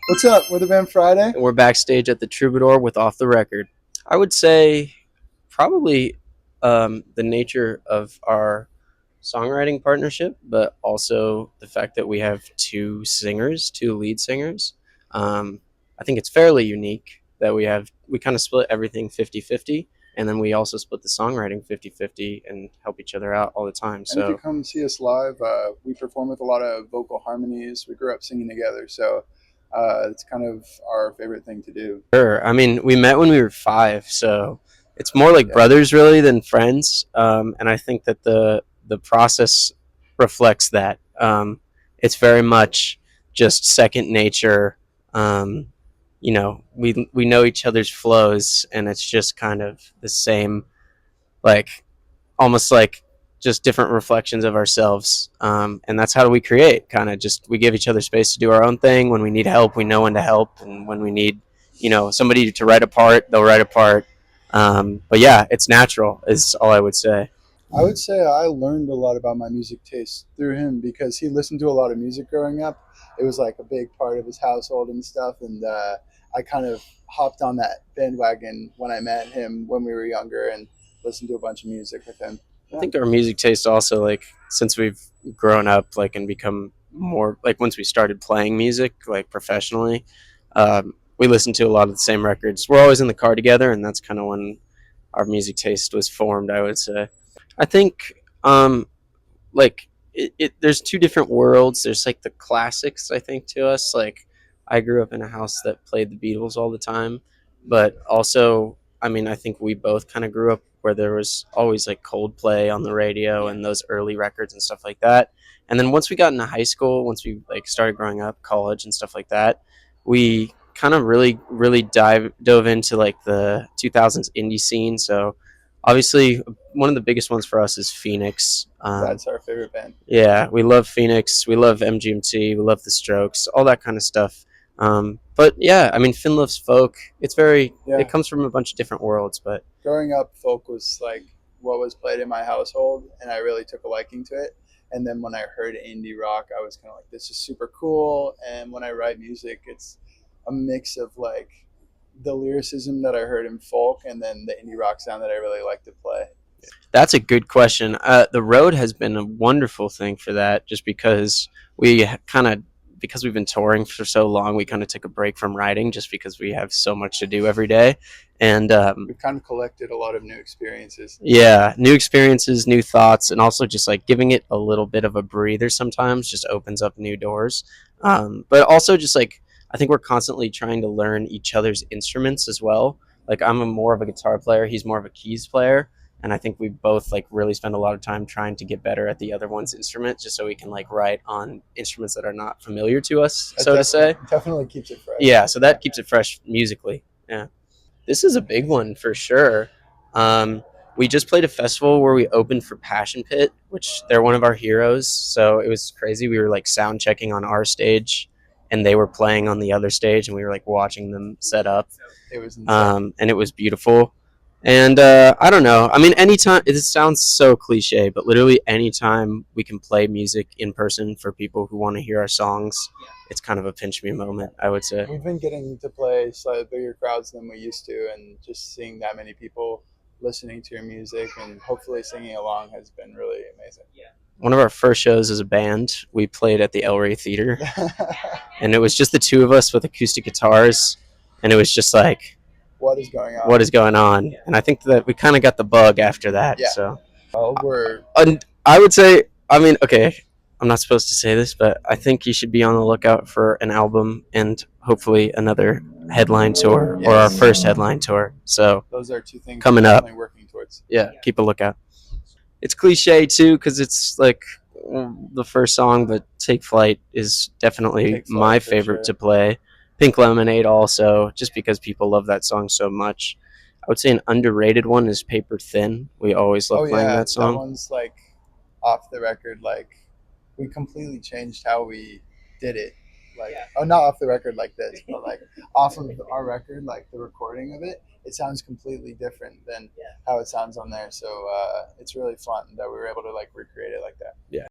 What's up? We're the band Friday. And we're backstage at the Troubadour with Off the Record. I would say probably the nature of our songwriting partnership, but also the fact that we have two lead singers. Um, I think it's fairly unique that we kind of split everything 50-50, and then we also split the songwriting 50-50 and help each other out all the time. And if you So come see us live, we perform with a lot of vocal harmonies. We grew up singing together, so it's kind of our favorite thing to do. sure. I mean, we met when we were 5, so it's more like Yeah. brothers really than friends. And I think that the process reflects that. It's very much just second nature. Um, we know each other's flows, and it's just kind of the same, like almost like just different reflections of ourselves. And that's how we create. Kind of just we give each other space to do our own thing. When we need help, we know when to help, and when we need, somebody to write a part, they'll write a part. But yeah, it's natural. Is all I would say. I would say I learned a lot about my music taste through him because he listened to a lot of music growing up. It was like a big part of his household and stuff, and I kind of hopped on that bandwagon when I met him when we were younger and listened to a bunch of music with him. I Yeah. think our music taste also, like, since we've grown up, like, and become more like, once we started playing music like professionally, we listen to a lot of the same records. We're always in the car together, and that's kind of when our music taste was formed, I would say. I think like there's two different worlds. There's like the classics, I think, to us. Like, I grew up in a house that played the Beatles all the time, but also, I mean, I think we both kind of grew up where there was always like Coldplay on the radio and those early records and stuff like that. And then once we got into high school, once we like started growing up, college and stuff like that, we kind of really dove into like the 2000s indie scene. So obviously one of the biggest ones for us is Phoenix. That's our favorite band. Yeah, we love Phoenix. We love MGMT. We love the Strokes. All that kind of stuff. But yeah, I mean, Finn loves folk. It Yeah. comes from a bunch of different worlds. But Growing up, folk was like what was played in my household, and I really took a liking to it. And then when I heard indie rock, I was kind of like, this is super cool. And when I write music, it's a mix of like the lyricism that I heard in folk and then the indie rock sound that I really like to play. that's a good question. The road has been a wonderful thing for that, just because we kind of because we've been touring for so long, we kind of took a break from writing just because we have so much to do every day. And We've kind of collected a lot of new experiences. yeah, new experiences, new thoughts, and also just like giving it a little bit of a breather sometimes just opens up new doors. But also just like I think we're constantly trying to learn each other's instruments as well. Like, I'm more of a guitar player, he's more of a keys player, and I think we both like really spend a lot of time trying to get better at the other one's instrument, just so we can like write on instruments that are not familiar to us, That so to say. definitely keeps it fresh. Yeah, so that keeps it fresh musically. Yeah. This is a big one for sure. We just played a festival where we opened for Passion Pit, which they're one of our heroes. So it was crazy. We were like sound checking on our stage, and they were playing on the other stage, and we were like watching them set up. It was insane. And it was beautiful. And I don't know. I mean, anytime, it sounds so cliche, but literally anytime we can play music in person for people who want to hear our songs, it's kind of a pinch me moment, I would say. We've been getting to play slightly bigger crowds than we used to, and just seeing that many people listening to your music and hopefully singing along has been really amazing. One of our first shows as a band, we played at the El Rey Theater, and it was just the two of us with acoustic guitars, and it was just like, What is going on? what is going on? And I think that we kind of got the bug after that. Yeah. So, Well, we're and I would say, I mean, okay, I'm not supposed to say this, but I think you should be on the lookout for an album and hopefully another headline tour, or our Yes. first headline tour. So those are two things Coming we're up. definitely working towards. yeah, keep a lookout. It's cliche too because it's like the first song, but Take Flight is definitely Take Flight, my for favorite sure. to play. Pink Lemonade also, just because people love that song so much. I would say an underrated one is Paper Thin. We always love Oh playing yeah, that song. one's like off the record. Like we completely changed how we did it. Like oh, not off the record like this, but like off of our record, like the recording of it. It sounds completely different than how it sounds on there. So it's really fun that we were able to like recreate it like that. Yeah.